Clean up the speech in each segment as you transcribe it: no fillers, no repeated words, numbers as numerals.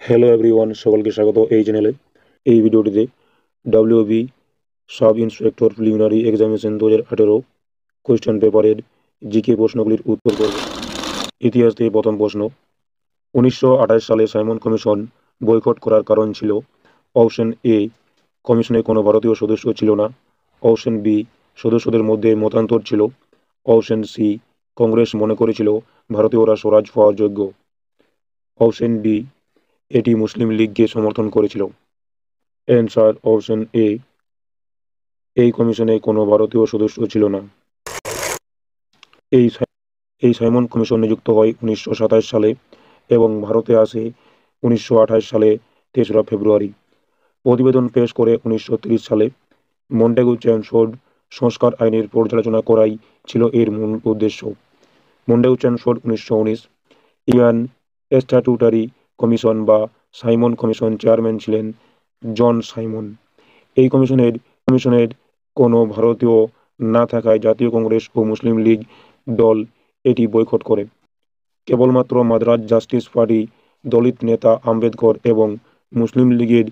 Hello everyone, সকলকে স্বাগত এই চ্যানেলে। এই ভিডিওটিতে WB sub inspector preliminary examination 2018 question পেপারের জিকে প্রশ্নগুলির উত্তর করব। ইতিহাস থেকে প্রথম প্রশ্ন, 1928 সালে সাইমন কমিশন বয়কট করার কারণ ছিল: অপশন এ, কমিশনে কোনো ভারতীয় সদস্য ছিল না। অপশন বি, সদস্যদের মধ্যে মতান্তর ছিল। অপশন সি, কংগ্রেস মনে করেছিল ভারতীয়রা স্বরাজ পাওয়ার যোগ্য। অপশন ডি, এটি মুসলিম লীগকে সমর্থন করেছিল। অ্যান্সার অপশন এ, এই কমিশনে কোনো ভারতীয় সদস্য ছিল না। এই সাইমন কমিশন নিযুক্ত হয় 1927 সালে এবং ভারতে আসে 1928 সালে 3রা ফেব্রুয়ারি। প্রতিবেদন পেশ করে 1930 সালে। মন্টেগু চ্যামফোর্ড সংস্কার আইনের পর্যালোচনা করাই ছিল এর মূল উদ্দেশ্য। মন্টেগু চ্যামফোর্ড 1919। ইয়ান স্ট্যাটুটারি কমিশন বা সাইমন কমিশন চেয়ারম্যান ছিলেন জন সাইমন। এই কমিশনের কোনো ভারতীয় না থাকায় জাতীয় কংগ্রেস ও মুসলিম লীগ দল এটি বয়কট করে। কেবলমাত্র মাদ্রাজ জাস্টিস পার্টি, দলিত নেতা আম্বেদকর এবং মুসলিম লীগের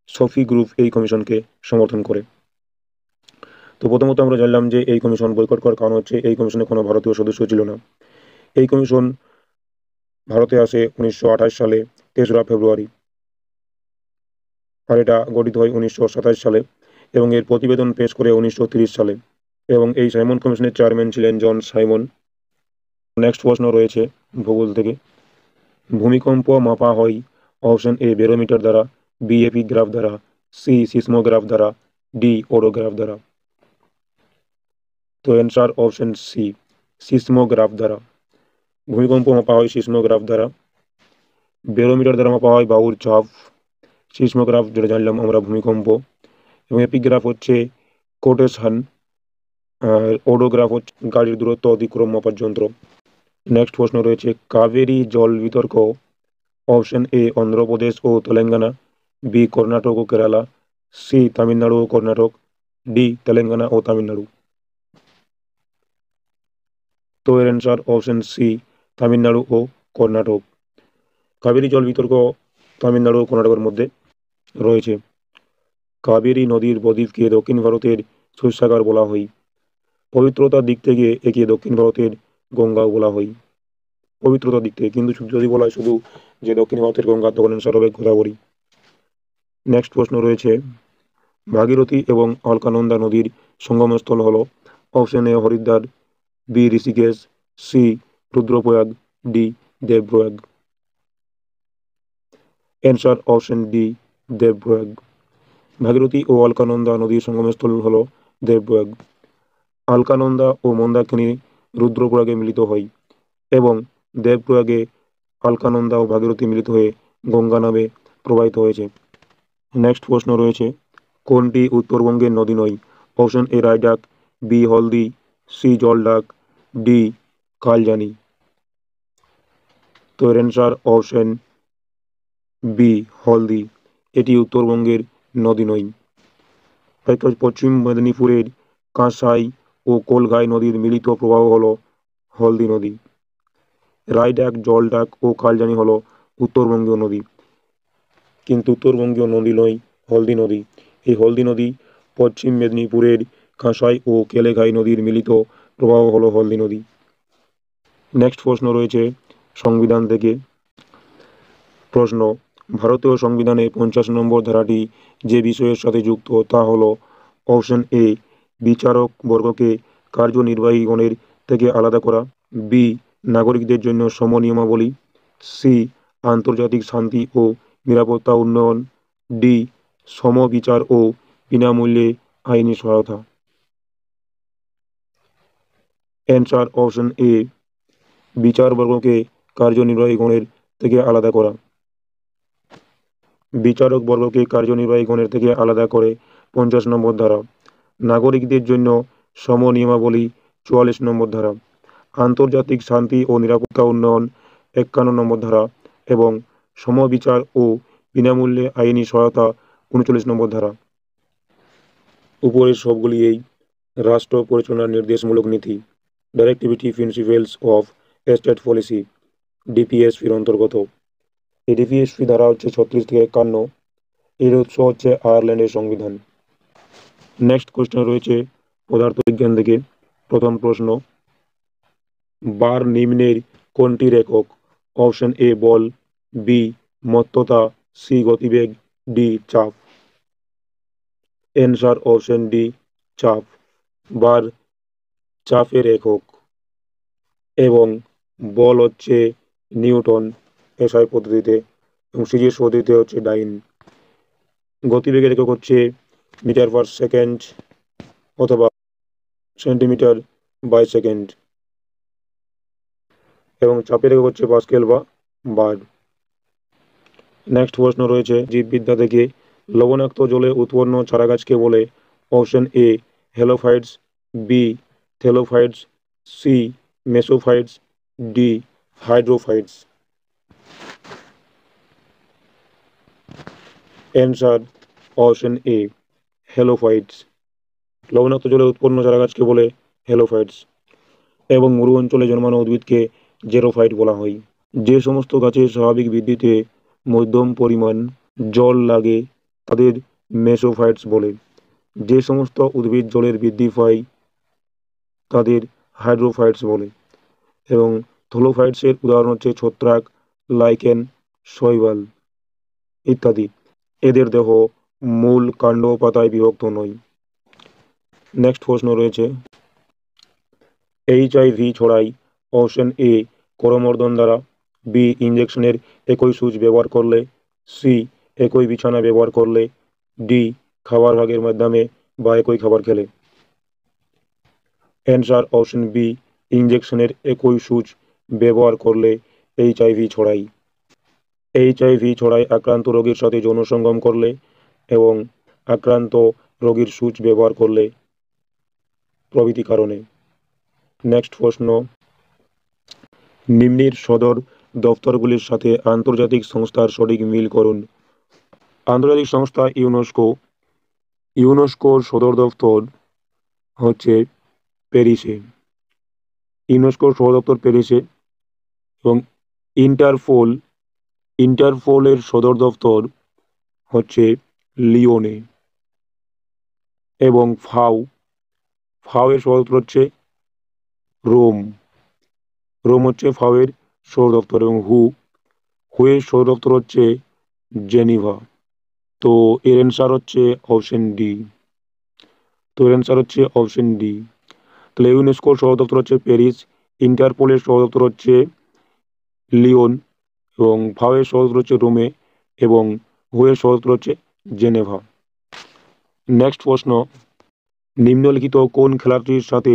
সফি গ্রুপ এই কমিশনকে সমর্থন করে। তো প্রথমত আমরা জানলাম যে এই কমিশন বয়কট করার কারণ হচ্ছে এই কমিশনে কোনো ভারতীয় সদস্য ছিল না। এই কমিশন ভারতে আসে 1928 সালে 3রা ফেব্রুয়ারি, আর এটা গঠিত হয় 1927 সালে এবং এর প্রতিবেদন পেশ করে 1930 সালে এবং এই সাইমন কমিশনের চেয়ারম্যান ছিলেন জন সাইমন। নেক্সট প্রশ্ন রয়েছে ভূগোল থেকে। ভূমিকম্প মাপা হয় অপশন এ, ব্যারোমিটার দ্বারা, বি, এপিগ্রাফ দ্বারা, সি, সিসমোগ্রাফ দ্বারা, ডি, ওডোগ্রাফ দ্বারা। তো অ্যান্সার অপশন সি, সিসমোগ্রাফ দ্বারা। ভূমিকম্প মাপা হয় সিসমোগ্রাফ দ্বারা। ব্যারোমিটার দ্বারা মাপা হয় বায়ুর চাপ। সিসমোগ্রাফ যেটা জানলাম আমরা ভূমিকম্প, এবং এপিগ্রাফ হচ্ছে কোটেশন, আর ওডোগ্রাফ হচ্ছে গাড়ির দূরত্ব অতিক্রম মাপার যন্ত্র। নেক্সট প্রশ্ন রয়েছে, কাবেরী জল বিতর্ক অপশন এ, অন্ধ্রপ্রদেশ ও তেলেঙ্গানা, বি, কর্ণাটক ও কেরালা, সি, তামিলনাড়ু ও কর্ণাটক, ডি, তেলেঙ্গানা ও তামিলনাড়ু। তো এর অ্যান্সার অপশন সি, তামিলনাড়ু ও কর্ণাটক। কাবেরী জল বিতর্ক তামিলনাড়ু ও কর্ণাটকের মধ্যে রয়েছে। কাবেরী নদীর বদ্বীপকে দক্ষিণ ভারতের শস্যাগার বলা হয়। পবিত্রতার দিক থেকে একে দক্ষিণ ভারতের গঙ্গাও বলা হয়, পবিত্রতার দিক থেকে। কিন্তু যদি বলা হয় শুধু যে দক্ষিণ ভারতের গঙ্গা, তখন অ্যান্সার হবে গোদাবরী। নেক্সট প্রশ্ন রয়েছে, ভাগীরথী এবং অলকানন্দা নদীর সঙ্গমস্থল হল option A, Haridwar, B, Rishikesh, C, Rudraprayag, D, Devprayag. Answer option D, Devprayag. Bhagirathi ও অলকানন্দা নদীর সঙ্গমস্থল হল দেবপ্রয়াগ। আলকানন্দা ও মন্দাকিনী রুদ্রপ্রয়াগে মিলিত হয় এবং দেবপ্রয়াগে আলকানন্দা ও ভাগীরথী মিলিত হয়ে গঙ্গা নামে প্রবাহিত হয়েছে। নেক্সট প্রশ্ন রয়েছে, কোনটি উত্তরবঙ্গের নদী নয়? Option A, Raidak, B, Haldi, C, Jaldhaka, D, Kaljani. তো এর অ্যান্সার অপশন বি, হলদি। এটি উত্তরবঙ্গের নদী নয়। পশ্চিম মেদিনীপুরের কাঁসাই ও কলগাই নদীর মিলিত প্রবাহ হল হলদি নদী। রায়ডাক, জলডাক ও কালজানি হল উত্তরবঙ্গীয় নদী, কিন্তু উত্তরবঙ্গীয় নদী নয় হলদি নদী। এই হলদি নদী পশ্চিম মেদিনীপুরের কাঁসাই ও কেলেঘাই নদীর মিলিত প্রবাহ হল হলদি নদী। নেক্সট প্রশ্ন রয়েছে সংবিধান থেকে। প্রশ্ন, ভারতীয় সংবিধানে 50 নম্বর ধারাটি যে বিষয়ের সাথে যুক্ত তা হল অপশন এ, বিচারক বর্গকে কার্যনির্বাহীগণের থেকে আলাদা করা, বি, নাগরিকদের জন্য সম নিয়মাবলী, সি, আন্তর্জাতিক শান্তি ও নিরাপত্তা উন্নয়ন, ডি, সমবিচার ও বিনামূল্যে আইনি সহায়তা। অ্যান্সার অপশন এ, বিচারবর্গকে কার্যনির্বাহীগণের থেকে আলাদা করা। বিচারক বর্গকে কার্যনির্বাহী গণের থেকে আলাদা করে 50 নম্বর ধারা, নাগরিকদের জন্য সম নিয়মাবলী 44 নম্বর ধারা, আন্তর্জাতিক শান্তি ও নিরাপত্তা উন্নয়ন 51 নম্বর ধারা এবং সমবিচার ও বিনামূল্যে আইনি সহায়তা 39 নম্বর ধারা। উপরের সবগুলি এই রাষ্ট্র পরিচালনার নির্দেশমূলক নীতি, ডাইরেক্টিভিটি প্রিন্সিপালস অফ স্টেট পলিসি, ডিপিএসপির অন্তর্গত। এডিপিএসপি ধারা হচ্ছে 36 থেকে 51। এর উৎস হচ্ছে আয়ারল্যান্ডের সংবিধান। নেক্সট কোশ্চেন রয়েছে পদার্থবিজ্ঞান থেকে। প্রথম প্রশ্ন, বার নিম্নের কোনটির একক? অপশন এ বল, বি মত্ততা, সি গতিবেগ, ডি চাপ। অ্যান্সার অপশন ডি চাপ। বার চাপের একক এবং বল হচ্ছে নিউটন এসআই পদ্ধতিতে, এবং সিজিএস পদ্ধতিতে হচ্ছে ডাইন। গতিবেগের একক হচ্ছে মিটার পার সেকেন্ড অথবা সেন্টিমিটার বাই সেকেন্ড, এবং চাপের একক হচ্ছে পাস্কেল বা বার। নেক্সট প্রশ্ন রয়েছে জীববিদ্যা থেকে। লবণাক্ত জলে উৎপন্ন চারাগাছকে বলে? Option A helophytes, B thelophytes, C mesophytes, D hydrophytes. Answer option A helophytes. লবণাক্ত জলে উৎপন্ন চারাগাছকে বলে হেলোফাইটস, এবং মরু অঞ্চলে জন্মানো উদ্ভিদকে জেরোফাইট বলা হয়। যে সমস্ত গাছের স্বাভাবিক বৃদ্ধিতে মধ্যম পরিমাণ জল লাগে তাদের মেসোফাইটস বলে। যে সমস্ত উদ্ভিদ জলের বৃদ্ধি পায় তাদের হাইড্রোফাইটস বলে। এবং থোলোফাইটসের উদাহরণ হচ্ছে ছত্রাক, লাইকেন, শৈবাল ইত্যাদি। এদের দেহ মূল কাণ্ড পাতায় বিভক্ত নয়। নেক্সট প্রশ্ন রয়েছে এইচআইভি ছড়ায়? অপশন এ করমর্দন দ্বারা, বি ইঞ্জেকশনের একই সুচ ব্যবহার করলে, সি একই বিছানা ব্যবহার করলে, ডি খাবার ভাগের মাধ্যমে বা একই খাবার খেলে। অ্যান্সার অপশন বি ইঞ্জেকশনের একই সুচ ব্যবহার করলে এইচআইভি ছড়ায়। এইচআইভি ছড়ায় আক্রান্ত রোগীর সাথে যৌন সঙ্গম করলে এবং আক্রান্ত রোগীর সুচ ব্যবহার করলে প্রভৃতি কারণে। নেক্সট প্রশ্ন, নিম্নের সদর দফতরগুলির সাথে আন্তর্জাতিক সংস্থার সঠিক মিল করুন। আন্তর্জাতিক সংস্থা ইউনেস্কো। ইউনেস্কোর সদর দফতর হচ্ছে প্যারিসে। ইউনেস্কোর সদর দপ্তর প্যারিসে। এবং ইন্টারপোল, ইন্টারপোলের সদর দফতর হচ্ছে লিওনে। এবং ফাও, ফাও এর সদর দপ্তর হচ্ছে রোম। রোম হচ্ছে ফাও এর সদর দপ্তর। এবং হু এর সদর দপ্তর হচ্ছে জেনিভা। তো এর অ্যান্সার হচ্ছে অপশন ডি। তো এর অ্যান্সার হচ্ছে অপশন ডি। তাহলে ইউনেস্কোর সদর দপ্তর হচ্ছে প্যারিস, ইন্টারপোলের সদর দপ্তর হচ্ছে লিওন, এবং ফাও এর সদর দপ্তর হচ্ছে রোমে, এবং হু এর সদর দপ্তর হচ্ছে জেনেভা। নেক্সট প্রশ্ন, নিম্নলিখিত কোন খেলাটির সাথে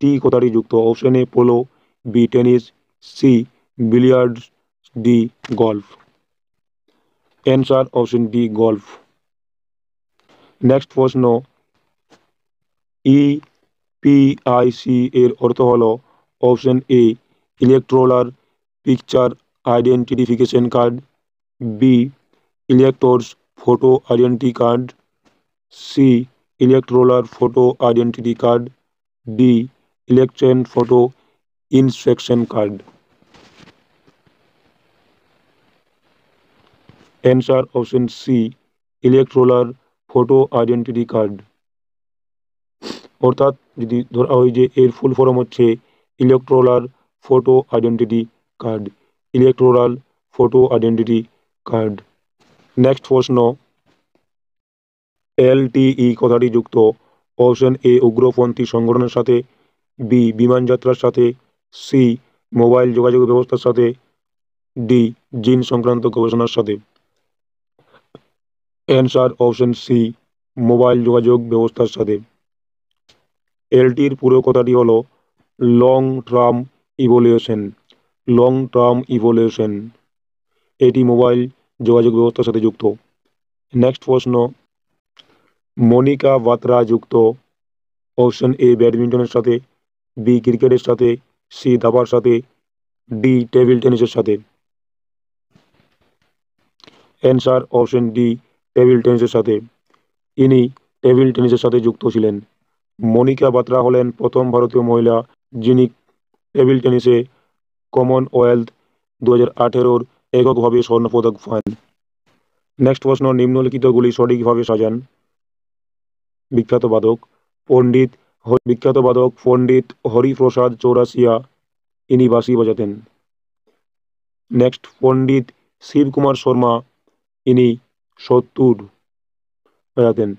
টি কথাটি যুক্ত? Option A polo, B tennis, C billiards, D golf. Answer option D golf. Next প্রশ্ন, ইপিআইসি এর অর্থ হলো? Option A electoral picture identification card, B electors photo identity card, C electoral photo identity card, D election photo inspection card. Answer option C electoral photo identity card. অর্থাৎ যদি ধরা হয় যে এর ফুল ফর্ম হচ্ছে electoral photo identity card, electoral photo identity card. Next প্রশ্ন, LTE কথাটি যুক্ত? অপশন এ উগ্রপন্থী সংগঠনের সাথে, বি বিমান যাত্রার সাথে, সি মোবাইল যোগাযোগ ব্যবস্থার সাথে, ডি জিন সংক্রান্ত গবেষণার সাথে। অ্যান্সার অপশন সি মোবাইল যোগাযোগ ব্যবস্থার সাথে। এলটির পুরো কথাটি হলো long term evaluation. Long term evaluation, এটি মোবাইল যোগাযোগ ব্যবস্থার সাথে যুক্ত। নেক্সট প্রশ্ন, মনিকা বাত্রা যুক্ত? অপশন এ ব্যাডমিন্টনের সাথে, বি ক্রিকেটের সাথে, সি দাবার সাথে, ডি টেবিল টেনিসের সাথে। অ্যান্সার অপশন ডি টেবিল টেনিসের সাথে। ইনি টেবিল টেনিসের সাথে যুক্ত ছিলেন। মনিকা বাত্রা হলেন প্রথম ভারতীয় মহিলা যিনি টেবিল টেনিসে কমনওয়েলথ 2018 এককভাবে স্বর্ণপদক পান। নেক্সট প্রশ্ন, নিম্নলিখিতগুলি সঠিকভাবে সাজান। বিখ্যাত বাদক পণ্ডিত হরিপ্রসাদ চৌরাসিয়া, ইনি বাঁশি বাজাতেন। নেক্সট, পণ্ডিত শিবকুমার শর্মা, ইনি সত্তুর বাজাতেন।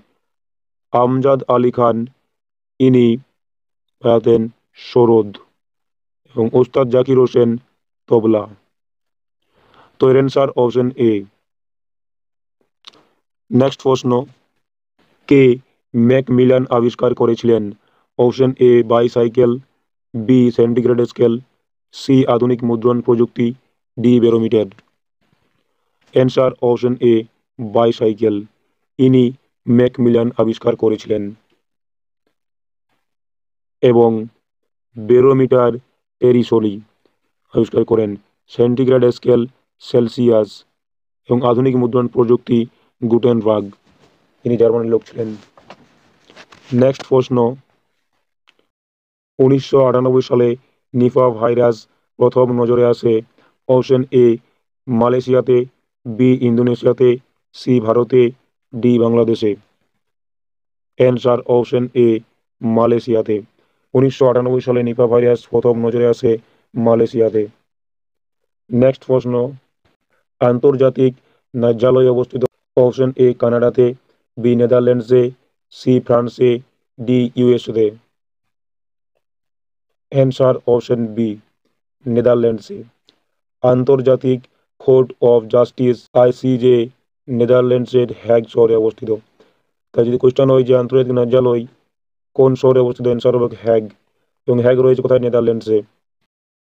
আমজাদ আলী খান, ইনি বাজাতেন সরোদ। এবং ওস্তাদ জাকির হোসেন তবলা। তো এর অ্যান্সার অপশন এ। নেক্সট প্রশ্ন, কে ম্যাকমিলান আবিষ্কার করেছিলেন? Option A bicycle, B centigrade scale, C আধুনিক মুদ্রণ প্রযুক্তি, D barometer. Answer option A bicycle, ইনি ম্যাকমিলান আবিষ্কার করেছিলেন। এবং ব্যারোমিটার টেরিসোলি আবিষ্কার করেন। সেন্টিগ্রেড স্কেল সেলসিয়াস এবং আধুনিক মুদ্রণ প্রযুক্তি গুটেনবার্গ, তিনি জার্মানির লোক ছিলেন। নেক্সট প্রশ্ন, 1998 সালে নিপা ভাইরাস প্রথম নজরে আসে? অপশন এ মালয়েশিয়াতে, বি ইন্দোনেশিয়াতে, সি ভারতে, ডি বাংলাদেশে। অ্যান্সার অপশন এ মালয়েশিয়াতে। 1998 সালে নিপা ভাইরাস প্রথম নজরে আসে মালয়েশিয়াতে। নেক্সট প্রশ্ন, আন্তর্জাতিক ন্যায্যালয় অবস্থিত? অপশন এ কানাডাতে, বি নেদারল্যান্ডসে, সি ফ্রান্সে, ডি ইউএসএতে। অ্যান্সার অপশন বি নেদারল্যান্ডসে। আন্তর্জাতিক কোর্ট অফ জাস্টিস আইসিজে নেদারল্যান্ডসের হ্যাগ শহরে অবস্থিত। তাই যদি কোয়েশ্চেন হয় যে আন্তর্জাতিক ন্যায্যালয় কোন শহরে অবস্থিত, অ্যান্সার হবে হ্যাগ। এবং হ্যাগ রয়েছে কোথায়? নেদারল্যান্ডসে।